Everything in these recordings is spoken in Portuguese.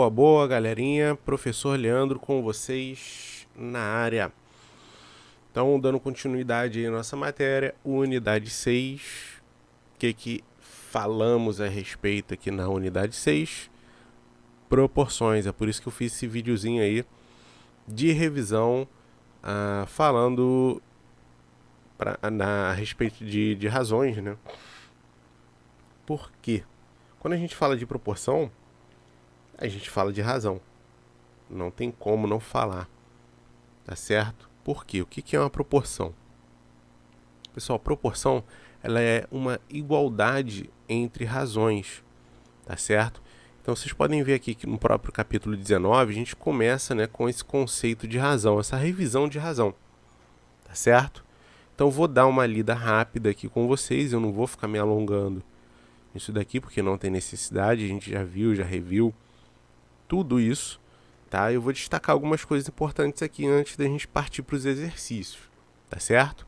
Boa, galerinha. Professor Leandro com vocês na área. Então, dando continuidade aí à nossa matéria, unidade 6. O que falamos a respeito aqui na unidade 6? Proporções. É por isso que eu fiz esse videozinho aí de revisão falando a respeito de razões, né? Por quê? Quando a gente fala de proporção, a gente fala de razão. Não tem como não falar. Tá certo? Por quê? O que é uma proporção? Pessoal, proporção ela é uma igualdade entre razões. Tá certo? Então vocês podem ver aqui que no próprio capítulo 19 a gente começa, né, com esse conceito de razão, essa revisão de razão. Tá certo? Então vou dar uma lida rápida aqui com vocês, eu não vou ficar me alongando nisso daqui porque não tem necessidade, a gente já viu, já reviu tudo isso, tá? Eu vou destacar algumas coisas importantes aqui antes da gente partir para os exercícios, tá certo?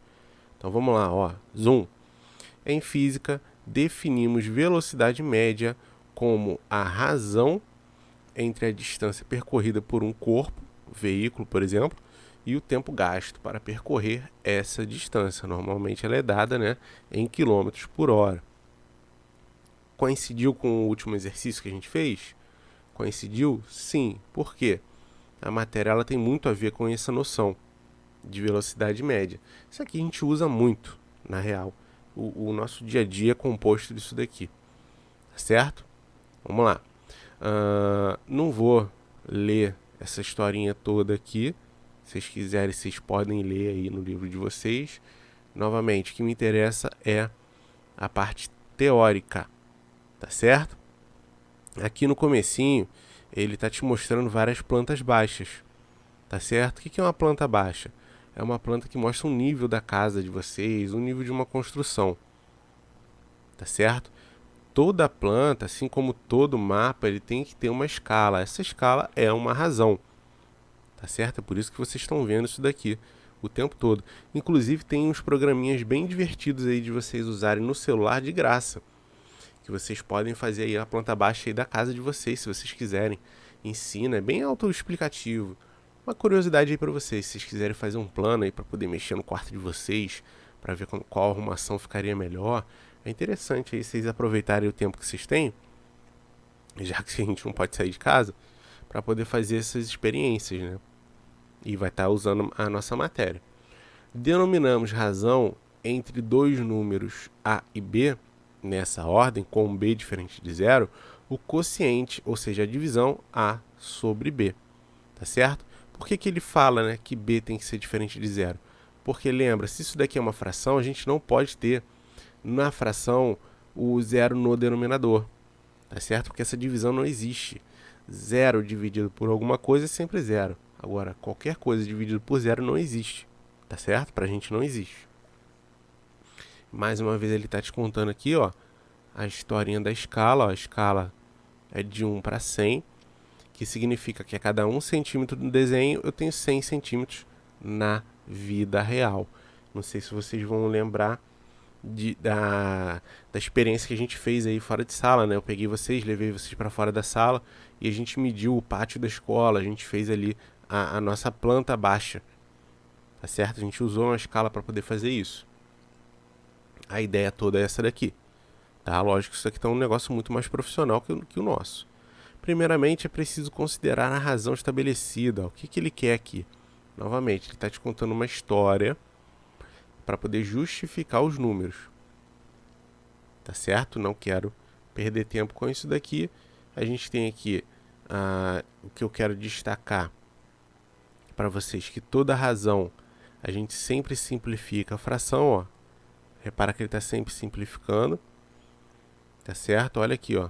Então vamos lá, ó. Zoom. Em física, definimos velocidade média como a razão entre a distância percorrida por um corpo, veículo, por exemplo, e o tempo gasto para percorrer essa distância. Normalmente ela é dada, né, em quilômetros por hora. Coincidiu com o último exercício que a gente fez? Coincidiu? Sim. Por quê? A matéria ela tem muito a ver com essa noção de velocidade média. Isso aqui a gente usa muito, na real. O nosso dia a dia é composto disso daqui. Certo? Vamos lá. Não vou ler essa historinha toda aqui. Se vocês quiserem, vocês podem ler aí no livro de vocês. Novamente, o que me interessa é a parte teórica. Tá certo? Aqui no comecinho, ele está te mostrando várias plantas baixas. Tá certo? O que é uma planta baixa? É uma planta que mostra um nível da casa de vocês, um nível de uma construção. Tá certo? Toda planta, assim como todo mapa, ele tem que ter uma escala. Essa escala é uma razão. Tá certo? É por isso que vocês estão vendo isso daqui o tempo todo. Inclusive tem uns programinhas bem divertidos aí de vocês usarem no celular de graça. Que vocês podem fazer aí a planta baixa aí da casa de vocês, se vocês quiserem. Ensina, é bem autoexplicativo. Uma curiosidade aí para vocês, se vocês quiserem fazer um plano aí para poder mexer no quarto de vocês, para ver qual arrumação ficaria melhor, é interessante aí vocês aproveitarem o tempo que vocês têm, já que a gente não pode sair de casa, para poder fazer essas experiências, né? E vai estar usando a nossa matéria. Denominamos razão entre dois números A e B, nessa ordem, com B diferente de zero, o quociente, ou seja, a divisão A sobre B. Tá certo? Por que ele fala, né, que B tem que ser diferente de zero? Porque lembra, se isso daqui é uma fração, a gente não pode ter na fração o zero no denominador. Tá certo? Porque essa divisão não existe. Zero dividido por alguma coisa é sempre zero. Agora, qualquer coisa dividido por zero não existe. Tá certo? Pra gente não existe. Mais uma vez ele está te contando aqui, ó, a historinha da escala. Ó, a escala é de 1 para 100, que significa que a cada 1 centímetro no desenho eu tenho 100 centímetros na vida real. Não sei se vocês vão lembrar da experiência que a gente fez aí fora de sala, né? Eu peguei vocês, levei vocês para fora da sala e a gente mediu o pátio da escola, a gente fez ali a nossa planta baixa, tá certo? A gente usou uma escala para poder fazer isso. A ideia toda é essa daqui, tá? Lógico que isso aqui tá um negócio muito mais profissional que o nosso. Primeiramente, é preciso considerar a razão estabelecida. O que ele quer aqui? Novamente, ele está te contando uma história para poder justificar os números. Tá certo? Não quero perder tempo com isso daqui. A gente tem aqui o que eu quero destacar para vocês, que toda razão a gente sempre simplifica a fração, ó. Repara que ele está sempre simplificando. Tá certo? Olha aqui, ó.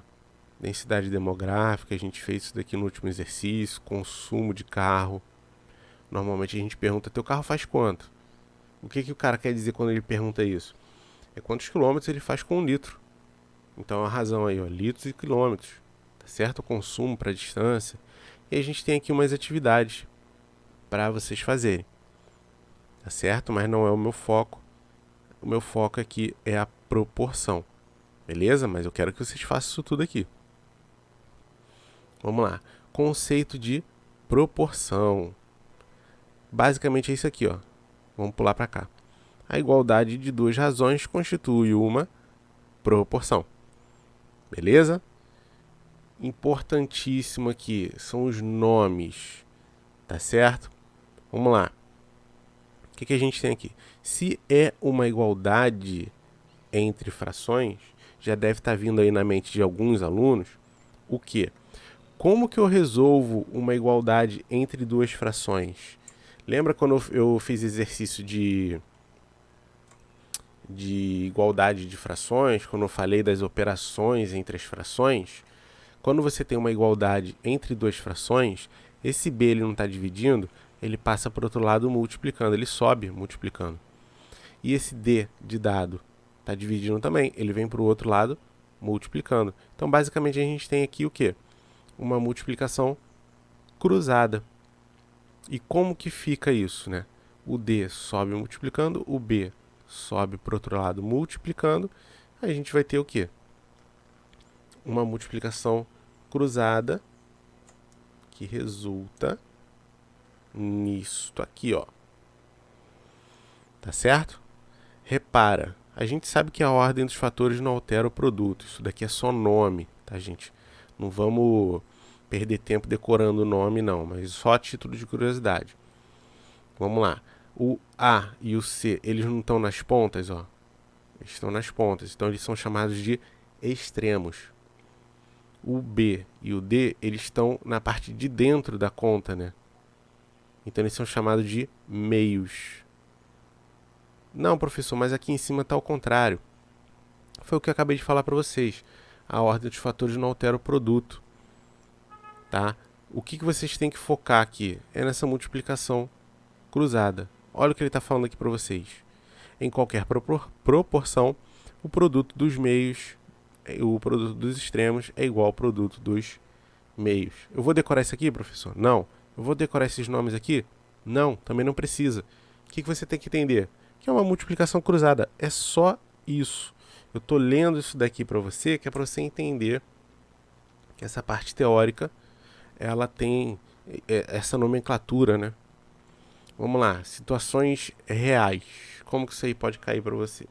Densidade demográfica, a gente fez isso daqui no último exercício. Consumo de carro. Normalmente a gente pergunta, teu carro faz quanto? O que o cara quer dizer quando ele pergunta isso? É quantos quilômetros ele faz com um litro. Então a razão aí, ó, litros e quilômetros. Tá certo? O consumo para distância. E a gente tem aqui umas atividades para vocês fazerem. Tá certo? Mas não é o meu foco. O meu foco aqui é a proporção. Beleza? Mas eu quero que vocês façam isso tudo aqui. Vamos lá. conceito de proporção. Basicamente é isso aqui, ó. Vamos pular para cá. A igualdade de duas razões constitui uma proporção. Beleza? Importantíssimo aqui são os nomes, tá certo? Vamos lá. O que a gente tem aqui? Se é uma igualdade entre frações, já deve estar vindo aí na mente de alguns alunos, o quê? Como que eu resolvo uma igualdade entre duas frações? Lembra quando eu fiz exercício de igualdade de frações, quando eu falei das operações entre as frações? Quando você tem uma igualdade entre duas frações, esse b ele não está dividindo, ele passa para o outro lado multiplicando, ele sobe multiplicando. E esse d de dado está dividindo também, ele vem para o outro lado multiplicando. Então, basicamente, a gente tem aqui o quê? Uma multiplicação cruzada. E como que fica isso, né? O d sobe multiplicando, o b sobe para o outro lado multiplicando, aí a gente vai ter o quê? Uma multiplicação cruzada que resulta nisto aqui, ó. Tá certo? Repara, a gente sabe que a ordem dos fatores não altera o produto. Isso daqui é só nome, tá, gente? Não vamos perder tempo decorando o nome, não, mas só a título de curiosidade. Vamos lá. O A e o C, eles não estão nas pontas, ó. Eles estão nas pontas, então eles são chamados de extremos. O B e o D, eles estão na parte de dentro da conta, né? Então eles são chamados de meios. Não, professor, mas aqui em cima está ao contrário. Foi o que eu acabei de falar para vocês. A ordem dos fatores não altera o produto. Tá? O que vocês têm que focar aqui é nessa multiplicação cruzada. Olha o que ele está falando aqui para vocês. Em qualquer proporção, o produto dos meios, o produto dos extremos é igual ao produto dos meios. Eu vou decorar isso aqui, professor? Não. Eu vou decorar esses nomes aqui? Não, também não precisa. O que você tem que entender? Que é uma multiplicação cruzada. É só isso. Eu estou lendo isso daqui para você, que é para você entender que essa parte teórica, ela tem essa nomenclatura, né? Vamos lá, situações reais. Como que isso aí pode cair para você?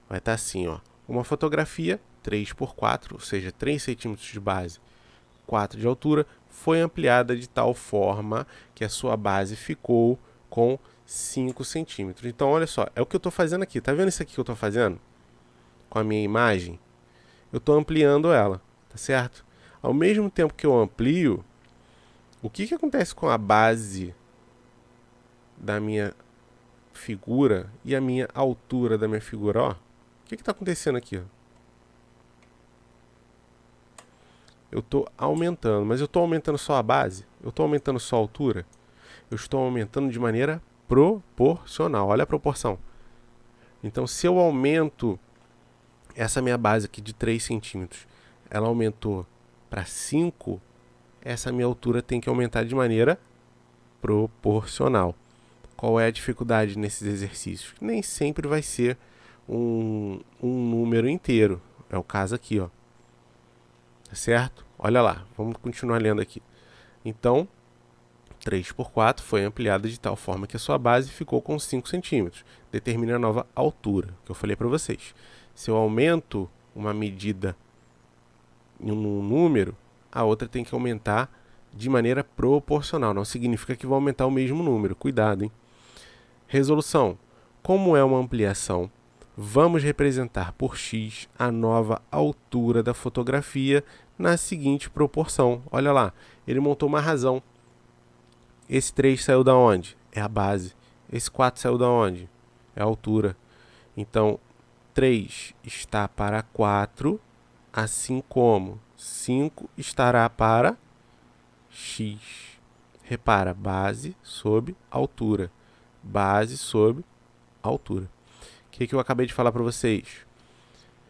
Vai estar assim, ó. Uma fotografia 3x4, ou seja, 3 centímetros de base, 4 de altura, foi ampliada de tal forma que a sua base ficou com 5 centímetros. Então, olha só, é o que eu estou fazendo aqui. Tá vendo isso aqui que eu estou fazendo? Com a minha imagem? Eu estou ampliando ela, tá certo? Ao mesmo tempo que eu amplio, o que acontece com a base da minha figura e a minha altura da minha figura? Ó, o que está acontecendo aqui? Ó? Eu estou aumentando, mas eu estou aumentando só a base? Eu estou aumentando só a altura? Eu estou aumentando de maneira proporcional. Olha a proporção. Então, se eu aumento essa minha base aqui de 3 centímetros, ela aumentou para 5, essa minha altura tem que aumentar de maneira proporcional. Qual é a dificuldade nesses exercícios? Nem sempre vai ser um número inteiro. É o caso aqui, ó. Tá certo? Olha lá, vamos continuar lendo aqui. Então, 3x4 foi ampliada de tal forma que a sua base ficou com 5 centímetros. Determine a nova altura, que eu falei para vocês. Se eu aumento uma medida em um número, a outra tem que aumentar de maneira proporcional. Não significa que vai aumentar o mesmo número. Cuidado, hein? Resolução. Como é uma ampliação, vamos representar por x a nova altura da fotografia na seguinte proporção. Olha lá, ele montou uma razão. Esse 3 saiu da onde? É a base. Esse 4 saiu da onde? É a altura. Então, 3 está para 4, assim como 5 estará para x. Repara, base sobre altura. Base sobre altura. O que eu acabei de falar para vocês?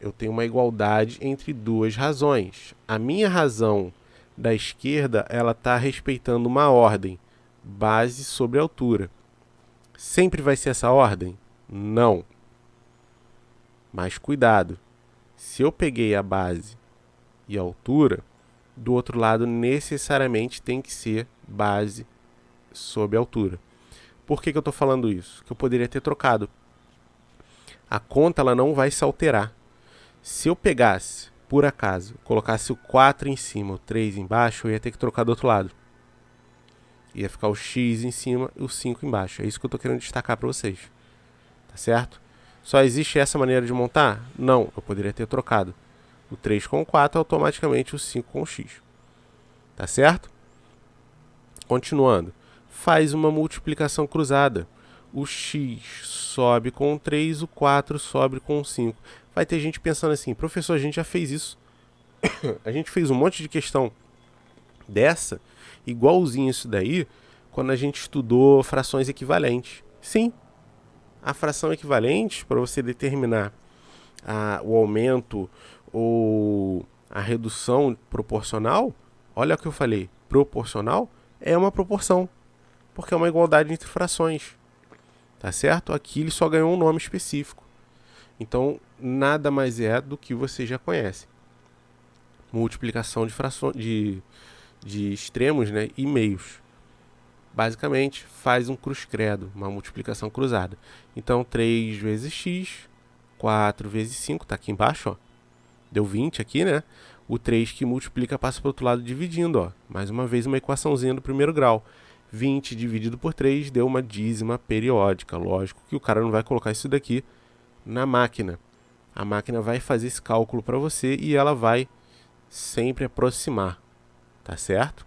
Eu tenho uma igualdade entre duas razões. A minha razão da esquerda, ela está respeitando uma ordem. Base sobre altura. Sempre vai ser essa ordem? Não. Mas cuidado. Se eu peguei a base e altura, do outro lado necessariamente tem que ser base sobre altura. Por que eu estou falando isso? Que eu poderia ter trocado. A conta ela não vai se alterar. Se eu pegasse, por acaso, colocasse o 4 em cima, o 3 embaixo, eu ia ter que trocar do outro lado. Ia ficar o x em cima e o 5 embaixo. É isso que eu estou querendo destacar para vocês. Tá certo? Só existe essa maneira de montar? Não, eu poderia ter trocado o 3 com o 4, automaticamente o 5 com o x. Tá certo? Continuando. Faz uma multiplicação cruzada. O x sobe com o 3, o 4 sobe com o 5. Vai ter gente pensando assim, professor, a gente já fez isso. A gente fez um monte de questão dessa, igualzinho isso daí, quando a gente estudou frações equivalentes. Sim, a fração equivalente, para você determinar o aumento ou a redução proporcional, olha o que eu falei, proporcional é uma proporção, porque é uma igualdade entre frações, tá certo? Aqui ele só ganhou um nome específico. Então, nada mais é do que você já conhece. Multiplicação de frações, de extremos, né, e meios. Basicamente, faz um cruz-credo, uma multiplicação cruzada. Então, 3 vezes x, 4 vezes 5, está aqui embaixo, ó. Deu 20 aqui, né? O 3 que multiplica passa para o outro lado dividindo, ó. Mais uma vez, uma equaçãozinha do primeiro grau. 20 dividido por 3 deu uma dízima periódica. Lógico que o cara não vai colocar isso daqui na máquina. A máquina vai fazer esse cálculo para você e ela vai sempre aproximar, tá certo?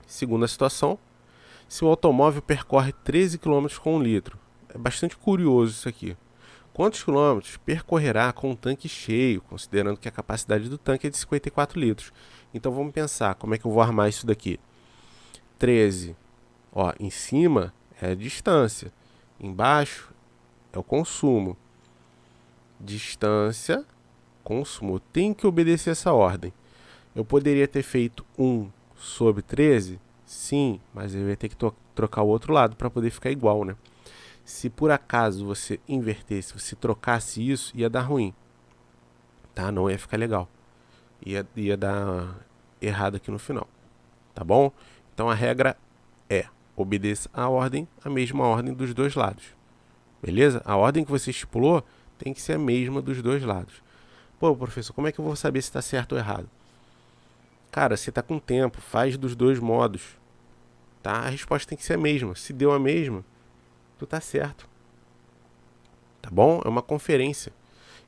Segunda situação, se o automóvel percorre 13 km com 1 litro. É bastante curioso isso aqui. Quantos quilômetros percorrerá com um tanque cheio, considerando que a capacidade do tanque é de 54 litros? Então vamos pensar, como é que eu vou armar isso daqui? 13, ó, em cima é a distância, embaixo é o consumo. Distância, consumo. Eu tenho que obedecer essa ordem. Eu poderia ter feito 1 sobre 13? Sim, mas eu ia ter que trocar o outro lado para poder ficar igual, né? Se por acaso você invertesse, você trocasse isso, ia dar ruim. Tá? Não ia ficar legal. Ia dar errado aqui no final. Tá bom? Então a regra é: obedeça a mesma ordem dos dois lados. Beleza? A ordem que você estipulou tem que ser a mesma dos dois lados. Pô, professor, como é que eu vou saber se está certo ou errado? Cara, você está com tempo, faz dos dois modos. Tá? A resposta tem que ser a mesma. Se deu a mesma, tu tá certo. Tá bom? É uma conferência.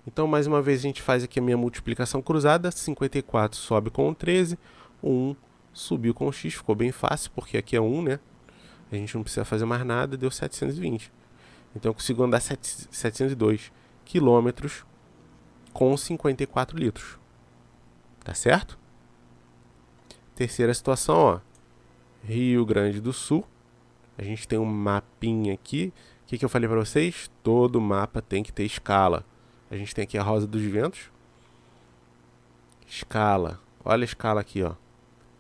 Então, mais uma vez, a gente faz aqui a minha multiplicação cruzada. 54 sobe com o 13. O 1 subiu com o x. Ficou bem fácil, porque aqui é 1, né? A gente não precisa fazer mais nada. Deu 720. Então, eu consigo andar 702 quilômetros com 54 litros. Tá certo? Terceira situação, ó. Rio Grande do Sul. A gente tem um mapinha aqui. O que eu falei para vocês? Todo mapa tem que ter escala. A gente tem aqui a Rosa dos Ventos. Escala. Olha a escala aqui, ó.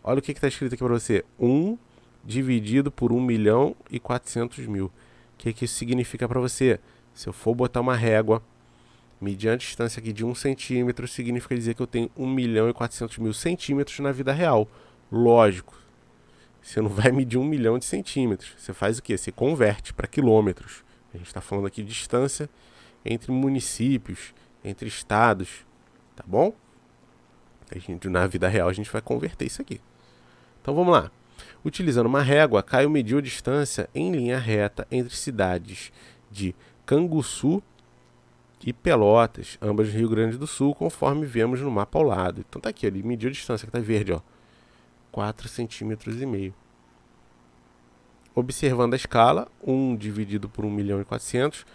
Olha o que está escrito aqui para você. 1 dividido por 1.400.000. O que isso significa para você? Se eu for botar uma régua, medir a distância aqui de 1 centímetro, significa dizer que eu tenho 1.400.000 centímetros na vida real. Lógico. Você não vai medir 1 milhão de centímetros. Você faz o quê? Você converte para quilômetros. A gente está falando aqui de distância entre municípios, entre estados, tá bom? Na vida real a gente vai converter isso aqui. Então vamos lá. Utilizando uma régua, Caio mediu a distância em linha reta entre cidades de Canguçu e Pelotas, ambas no Rio Grande do Sul, conforme vemos no mapa ao lado. Então tá aqui, ele mediu a distância, que tá verde, ó. 4,5 centímetros. Observando a escala, 1 dividido por 1.400.000,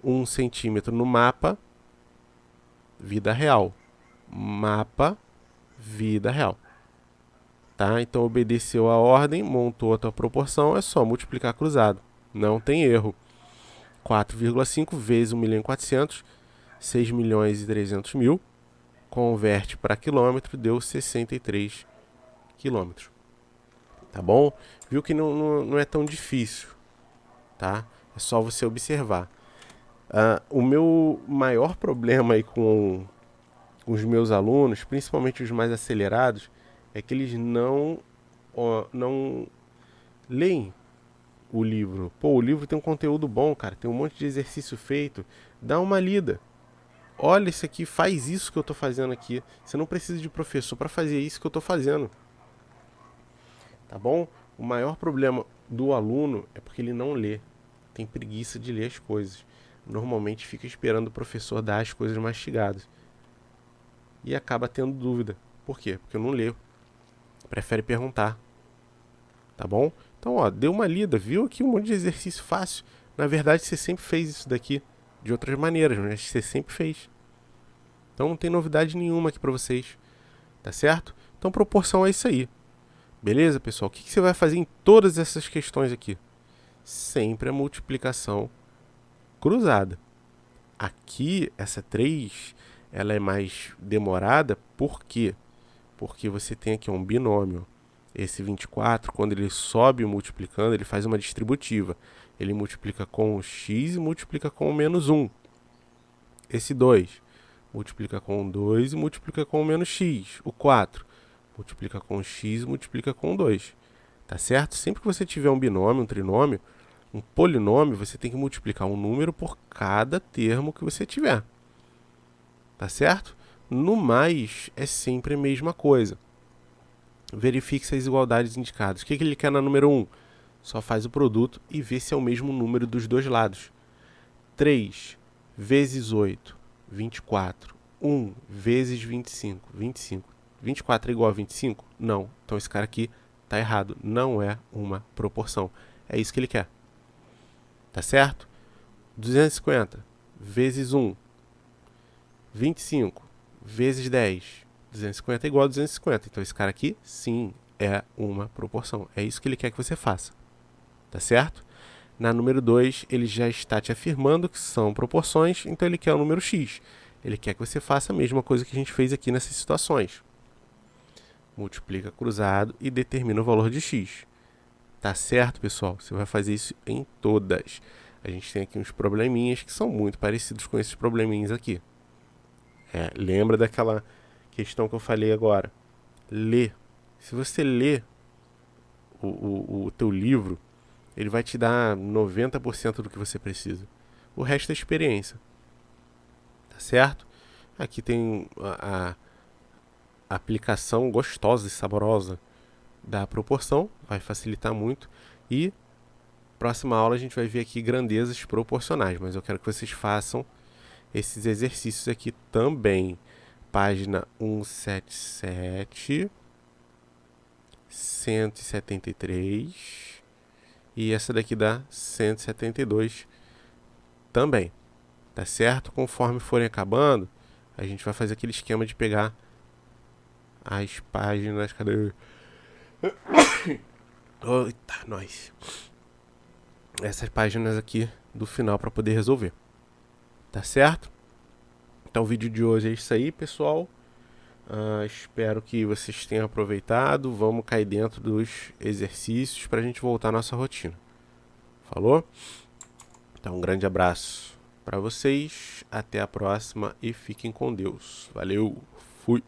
1 centímetro no mapa, vida real. Mapa, vida real. Tá? Então obedeceu a ordem, montou a tua proporção, é só multiplicar cruzado. Não tem erro. 4,5 vezes 1.400.000, 6.300.000. Converte para quilômetro, deu 63 quilômetros. Tá bom? Viu que não é tão difícil, tá? É só você observar. O meu maior problema aí com os meus alunos, principalmente os mais acelerados, é que eles não leem o livro. Pô, o livro tem um conteúdo bom, cara, tem um monte de exercício feito, dá uma lida. Olha isso aqui, faz isso que eu tô fazendo aqui. Você não precisa de professor para fazer isso que eu tô fazendo. Tá bom? O maior problema do aluno é porque ele não lê. Tem preguiça de ler as coisas. Normalmente fica esperando o professor dar as coisas mastigadas. E acaba tendo dúvida. Por quê? Porque não leu. Prefere perguntar. Tá bom? Então, ó, deu uma lida, viu aqui um monte de exercício fácil. Na verdade, você sempre fez isso daqui de outras maneiras, mas você sempre fez. Então não tem novidade nenhuma aqui para vocês. Tá certo? Então, proporção é isso aí. Beleza, pessoal? O que você vai fazer em todas essas questões aqui? Sempre a multiplicação cruzada. Aqui, essa 3, ela é mais demorada. Por quê? Porque você tem aqui um binômio. Esse 24, quando ele sobe multiplicando, ele faz uma distributiva. Ele multiplica com o x e multiplica com o menos 1. Esse 2 multiplica com o 2 e multiplica com o menos x. O 4 multiplica com x e multiplica com 2. Tá certo? Sempre que você tiver um binômio, um trinômio, um polinômio, você tem que multiplicar um número por cada termo que você tiver. Tá certo? No mais, é sempre a mesma coisa. Verifique se as igualdades indicadas. O que ele quer na número 1? Só faz o produto e vê se é o mesmo número dos dois lados. 3 vezes 8, 24. 1 vezes 25, 25. 24 é igual a 25? Não. Então esse cara aqui está errado. Não é uma proporção. É isso que ele quer. Tá certo? 250 vezes 1. 25 vezes 10. 250 é igual a 250. Então esse cara aqui, sim, é uma proporção. É isso que ele quer que você faça. Tá certo? Na número 2, ele já está te afirmando que são proporções, então ele quer o número x. Ele quer que você faça a mesma coisa que a gente fez aqui nessas situações. Multiplica cruzado e determina o valor de x. Tá certo, pessoal? Você vai fazer isso em todas. A gente tem aqui uns probleminhas que são muito parecidos com esses probleminhas aqui. Lembra daquela questão que eu falei agora? Lê. Se você lê o teu livro, ele vai te dar 90% do que você precisa. O resto é experiência. Tá certo? Aqui tem a aplicação gostosa e saborosa da proporção. Vai facilitar muito. E próxima aula a gente vai ver aqui grandezas proporcionais. Mas eu quero que vocês façam esses exercícios aqui também. Página 177, 173 e essa daqui dá 172 também, tá certo? Conforme forem acabando, a gente vai fazer aquele esquema de pegar as páginas, cadê? Eita, nós. Essas páginas aqui do final para poder resolver, tá certo? Então o vídeo de hoje é isso aí, pessoal. Espero que vocês tenham aproveitado. Vamos cair dentro dos exercícios para a gente voltar à nossa rotina. Falou? Então um grande abraço para vocês. Até a próxima e fiquem com Deus. Valeu, fui!